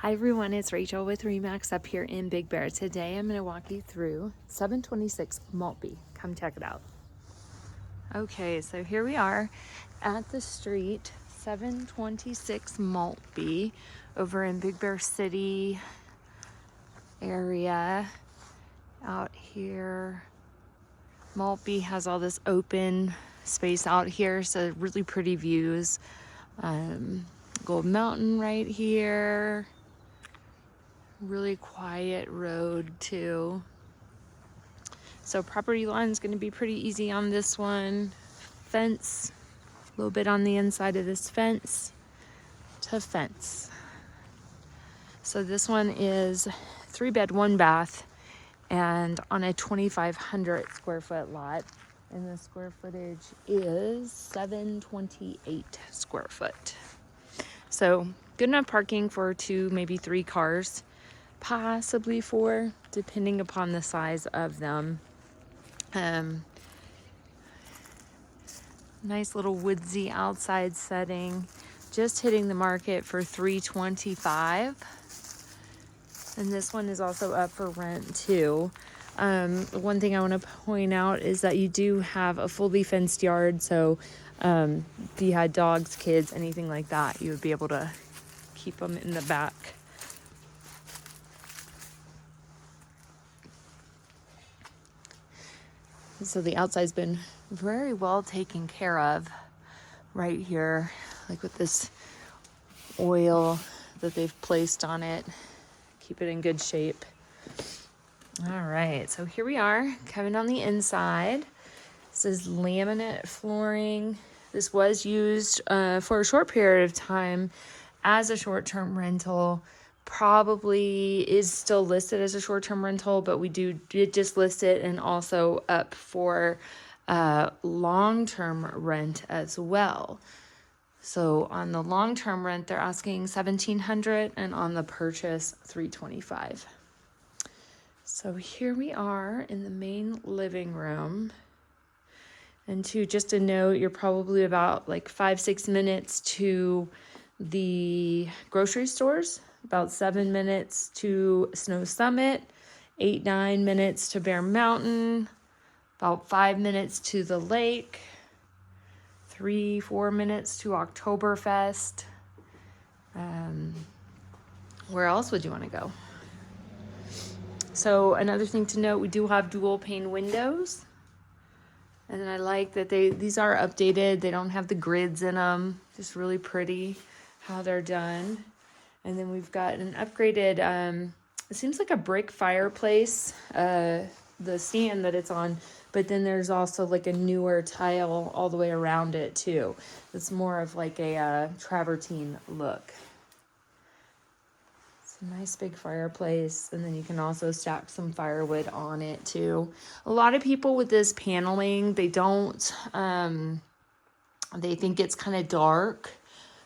Hi everyone, it's Rachel with Remax up here in Big Bear. Today I'm going to walk you through 726 Maltby. Come check it out. Okay, so here we are at the street, 726 Maltby, over in Big Bear City area. Out here, Maltby has all this open space out here, so really pretty views. Gold Mountain right here. Really quiet road too. So property line is going to be pretty easy on this one. Fence, a little bit on the inside of this fence to fence. So this one is 3-bed, 1-bath, and on a 2,500 square foot lot. And the square footage is 728 square foot. So good enough parking for 2, maybe 3 cars. Possibly 4, depending upon the size of them. Nice little woodsy outside setting. Just hitting the market for $325. And this one is also up for rent too. One thing I want to point out is that you do have a fully fenced yard. So if you had dogs, kids, anything like that, you would be able to keep them in the back. So the outside's been very well taken care of right here, like with this oil that they've placed on it. Keep it in good shape. All right, so here we are, coming on the inside. This is laminate flooring. This was used for a short period of time as a short-term rental. Probably is still listed as a short-term rental, but we did just list it and also up for long-term rent as well. So on the long-term rent, they're asking $1,700, and on the purchase, $325. So here we are in the main living room. And just a note, you're probably about like 5-6 minutes to the grocery stores, about 7 minutes to Snow Summit, 8-9 minutes to Bear Mountain, about 5 minutes to the lake, 3-4 minutes to Oktoberfest. Where else would you want to go? So another thing to note, we do have dual pane windows. And I like that these are updated. They don't have the grids in them. Just really pretty how they're done. And then we've got an upgraded, it seems like a brick fireplace, the stand that it's on. But then there's also like a newer tile all the way around it too. It's more of like a travertine look. Nice big fireplace, and then you can also stack some firewood on it too. A lot of people with this paneling, they don't, they think it's kind of dark.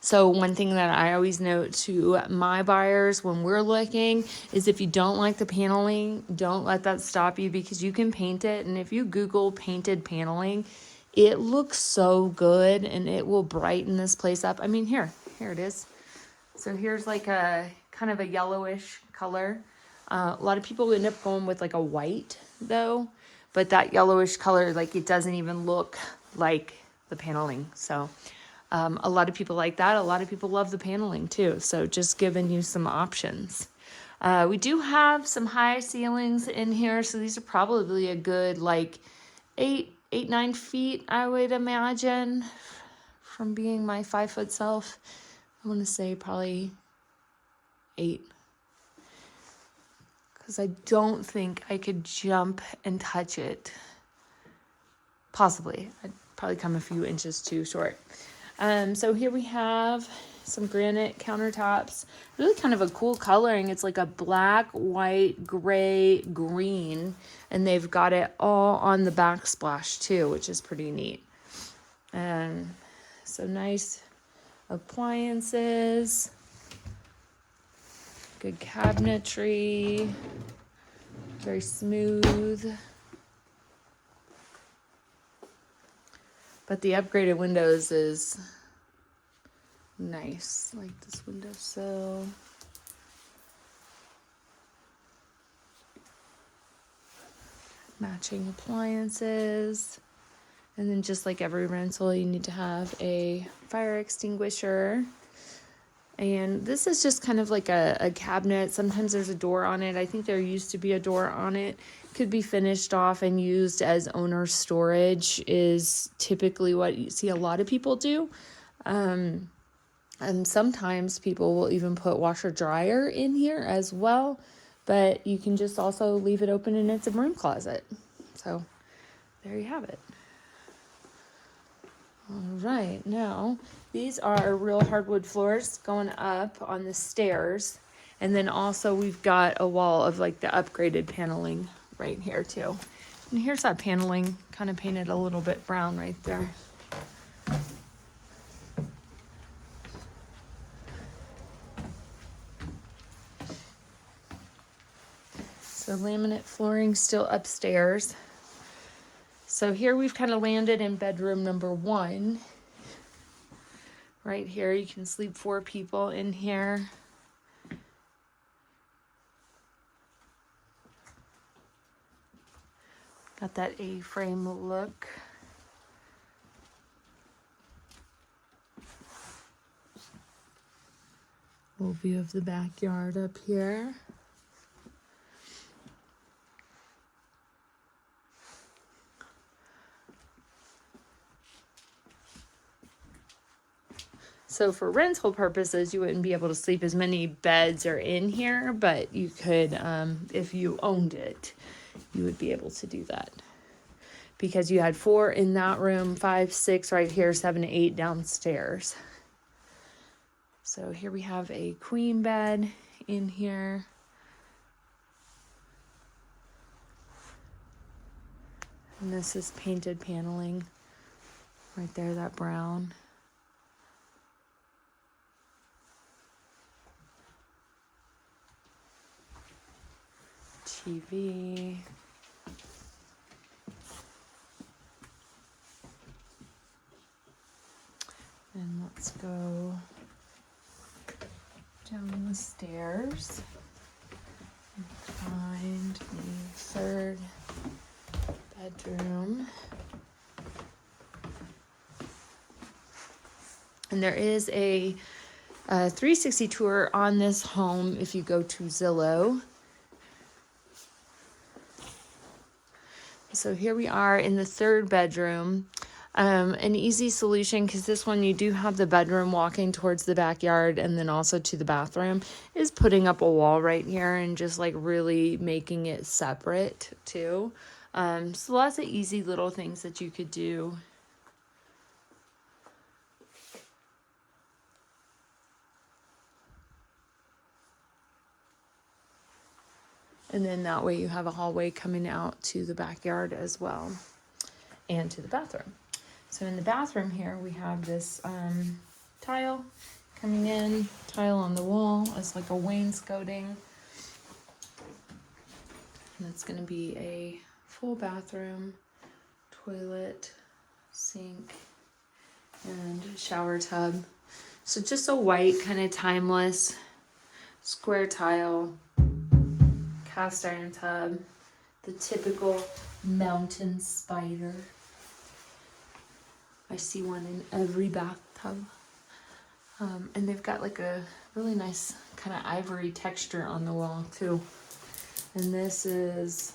So one thing that I always note to my buyers when we're looking is if you don't like the paneling, don't let that stop you, because you can paint it. And if you Google painted paneling, it looks so good and it will brighten this place up. I mean, here it is. So here's like a kind of a yellowish color. A lot of people end up going with like a white though, but that yellowish color, like it doesn't even look like the paneling. So a lot of people like that. A lot of people love the paneling too. So just giving you some options. We do have some high ceilings in here. So these are probably a good like 8-9 feet, I would imagine, from being my 5-foot self. I want to say probably 8, because I don't think I could jump and touch it. Possibly. I'd probably come a few inches too short. So here we have some granite countertops. Really kind of a cool coloring. It's like a black, white, gray, green, and they've got it all on the backsplash too, which is pretty neat. So nice appliances. Good cabinetry, very smooth. But the upgraded windows is nice, like this windowsill. matching appliances. And then just like every rental, you need to have a fire extinguisher. And this is just kind of like a cabinet. Sometimes there's a door on it. I think there used to be a door on it. Could be finished off and used as owner storage is typically what you see a lot of people do. And sometimes people will even put washer dryer in here as well. But you can just also leave it open and it's a broom closet. So there you have it. All right, now these are real hardwood floors going up on the stairs. And then also we've got a wall of like the upgraded paneling right here too. And here's that paneling kind of painted a little bit brown right there. So laminate flooring still upstairs. So here we've kind of landed in bedroom number 1. Right here, you can sleep 4 people in here. Got that A-frame look. Full view of the backyard up here. So for rental purposes, you wouldn't be able to sleep as many beds are in here, but you could, if you owned it, you would be able to do that. Because you had 4 in that room, 5, 6 right here, 7, 8 downstairs. So here we have a queen bed in here. And this is painted paneling right there, that brown. TV. And let's go down the stairs and find the 3rd bedroom. And there is a 360 tour on this home if you go to Zillow. So here we are in the 3rd bedroom. An easy solution, because this one you do have the bedroom walking towards the backyard and then also to the bathroom, is putting up a wall right here and just like really making it separate too. So lots of easy little things that you could do. And then that way you have a hallway coming out to the backyard as well and to the bathroom. So in the bathroom here, we have this tile coming in, tile on the wall as like a wainscoting. And it's going to be a full bathroom, toilet, sink, and shower tub. So just a white, kind of timeless, square tile, cast iron tub, the typical mountain spider. I see one in every bathtub. And they've got like a really nice kind of ivory texture on the wall too. And this is,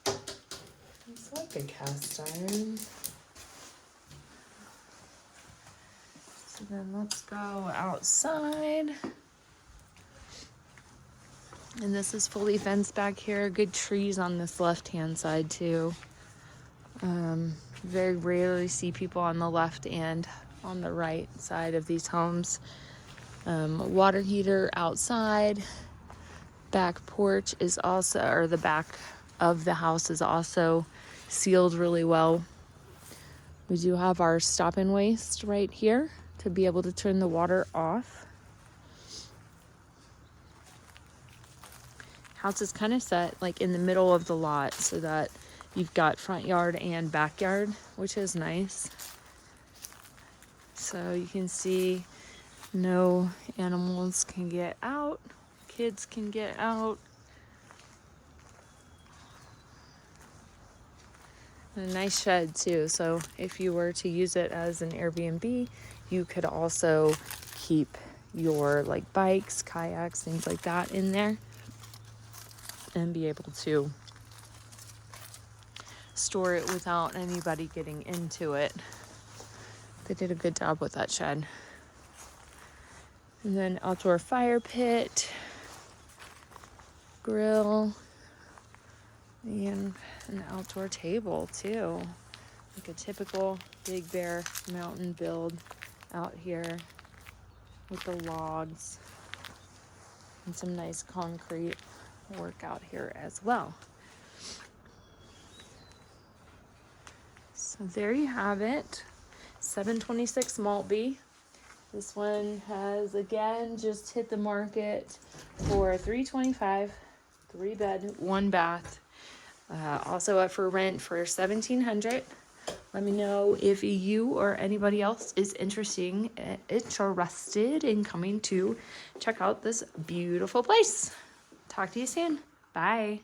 it's like a cast iron. So then let's go outside. And this is fully fenced back here. Good trees on this left-hand side too. Very rarely see people on the left and on the right side of these homes. Water heater outside. Back porch is also, or the back of the house is also sealed really well. We do have our stop and waste right here to be able to turn the water off. House is kind of set like in the middle of the lot so that you've got front yard and backyard, which is nice. So you can see no animals can get out, kids can get out. A nice shed too. So if you were to use it as an Airbnb, you could also keep your like bikes, kayaks, things like that in there and be able to store it without anybody getting into it. They did a good job with that shed. And then outdoor fire pit, grill, and an outdoor table too. Like a typical Big Bear mountain build out here with the logs and some nice concrete work out here as well. So there you have it. 726 Maltby. This one has again just hit the market for $325, 3-bed, 1-bath. Also up for rent for $1,700. Let me know if you or anybody else is interested in coming to check out this beautiful place. Talk to you soon. Bye.